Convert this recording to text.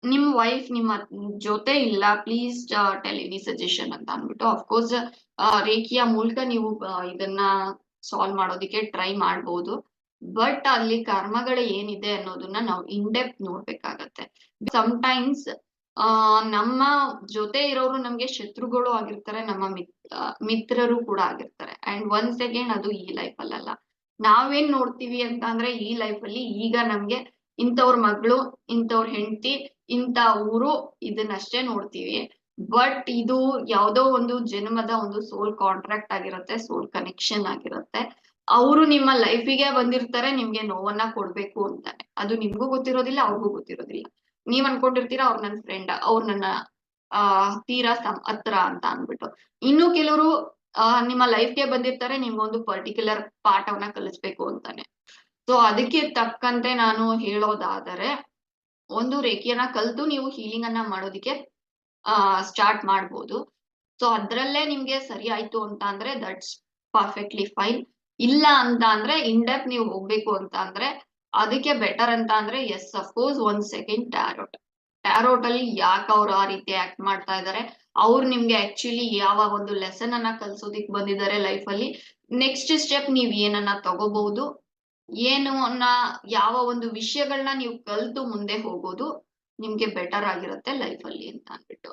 ನಿಮ್ ವೈಫ್ ನಿಮ್ಮ ಜೊತೆ ಇಲ್ಲ, ಪ್ಲೀಸ್ ಟೆಲ್ ಎನಿ ಸಜೆಷನ್ ಅಂತ ಅಂದ್ಬಿಟ್ಟು ಅಫ್ಕೋರ್ಸ್ ರೇಖಿಯ ಮೂಲಕ ನೀವು ಇದನ್ನ ಸಾಲ್ವ್ ಮಾಡೋದಿಕ್ಕೆ ಟ್ರೈ ಮಾಡ್ಬೋದು. ಬಟ್ ಅಲ್ಲಿ ಕರ್ಮಗಳು ಏನಿದೆ ಅನ್ನೋದನ್ನ ನಾವು ಇನ್ ಡೆಪ್ತ್ ನೋಡ್ಬೇಕಾಗತ್ತೆ. ಟೈಮ್ಸ್ ನಮ್ಮ ಜೊತೆ ಇರೋರು ನಮ್ಗೆ ಶತ್ರುಗಳು ಆಗಿರ್ತಾರೆ, ನಮ್ಮ ಮಿತ್ರರು ಕೂಡ ಆಗಿರ್ತಾರೆ. ಅಂಡ್ ಒನ್ಸ್ ಅಗೇನ್ ಅದು ಈ ಲೈಫ್ ಅಲ್ಲಲ್ಲ. ನಾವೇನ್ ನೋಡ್ತೀವಿ ಅಂತ ಅಂದ್ರೆ ಈ ಲೈಫ್ ಅಲ್ಲಿ ಈಗ ನಮ್ಗೆ ಇಂಥವ್ರ ಮಗಳು, ಇಂಥವ್ರ ಹೆಂಡತಿ, ಇಂಥ ಊರು ಇದನ್ನಷ್ಟೇ ನೋಡ್ತೀವಿ. ಬಟ್ ಇದು ಯಾವ್ದೋ ಒಂದು ಜನ್ಮದ ಒಂದು ಸೋಲ್ ಕಾಂಟ್ರಾಕ್ಟ್ ಆಗಿರುತ್ತೆ, ಸೋಲ್ ಕನೆಕ್ಷನ್ ಆಗಿರುತ್ತೆ. ಅವರು ನಿಮ್ಮ ಲೈಫಿಗೆ ಬಂದಿರ್ತಾರೆ ನಿಮ್ಗೆ ನೋವನ್ನ ಕೊಡ್ಬೇಕು ಅಂತಾನೆ. ಅದು ನಿಮ್ಗೂ ಗೊತ್ತಿರೋದಿಲ್ಲ, ಅವ್ರಿಗೂ ಗೊತ್ತಿರೋದಿಲ್ಲ. ನೀವ್ ಅನ್ಕೊಂಡಿರ್ತೀರಾ ಅವ್ರ ನನ್ ಫ್ರೆಂಡ್, ಅವ್ರು ನನ್ನ ತೀರಾ ಹತ್ರ ಅಂತ ಅಂದ್ಬಿಟ್ಟು. ಇನ್ನು ಕೆಲವರು ನಿಮ್ಮ ಲೈಫ್ಗೆ ಬಂದಿರ್ತಾರೆ ನಿಮ್ಗೊಂದು ಪರ್ಟಿಕ್ಯುಲರ್ ಪಾಠವನ್ನ ಕಲಿಸ್ಬೇಕು ಅಂತಾನೆ. ಸೊ ಅದಕ್ಕೆ ತಕ್ಕಂತೆ ನಾನು ಹೇಳೋದಾದರೆ, ಒಂದು ರೇಖೆಯನ್ನ ಕಲ್ತು ನೀವು ಹೀಲಿಂಗ್ ಅನ್ನ ಮಾಡೋದಿಕ್ಕೆ ಸ್ಟಾರ್ಟ್ ಮಾಡ್ಬೋದು. ಸೊ ಅದ್ರಲ್ಲೇ ನಿಮ್ಗೆ ಸರಿ ಆಯ್ತು ಅಂತ ಅಂದ್ರೆ ದಟ್ಸ್ ಪರ್ಫೆಕ್ಟ್ಲಿ ಫೈನ್. ಇಲ್ಲ ಅಂತ ಅಂದ್ರೆ ಇನ್ ಡೆಪ್ತ್ ನೀವು ಹೋಗ್ಬೇಕು ಅಂತ ಅಂದ್ರೆ ಅದಕ್ಕೆ ಬೆಟರ್ ಅಂತ ಅಂದ್ರೆ ಎಸ್ ಅಫ್ಕೋರ್ಸ್ ಒಂದ್ ಸೆಕೆಂಡ್ ಟ್ಯಾರೋಟ್. ಟ್ಯಾರೋಟ್ ಅಲ್ಲಿ ಯಾಕೆ ಅವ್ರು ಆ ರೀತಿ ಆಕ್ಟ್ ಮಾಡ್ತಾ ಇದಾರೆ, ಅವ್ರು ನಿಮ್ಗೆ ಆಕ್ಚುಲಿ ಯಾವ ಒಂದು ಲೆಸನ್ ಅನ್ನ ಕಲ್ಸೋದಿಕ್ ಬಂದಿದ್ದಾರೆ ಲೈಫ್ ಅಲ್ಲಿ, ನೆಕ್ಸ್ಟ್ ಸ್ಟೆಪ್ ನೀವ್ ಏನನ್ನ ತಗೋಬಹುದು, ಏನು ಯಾವ ಒಂದು ವಿಷಯಗಳನ್ನ ನೀವು ಕಲ್ತು ಮುಂದೆ ಹೋಗೋದು ನಿಮ್ಗೆ ಬೆಟರ್ ಆಗಿರುತ್ತೆ ಲೈಫ್ ಅಲ್ಲಿ ಅಂತ ಅಂದ್ಬಿಟ್ಟು.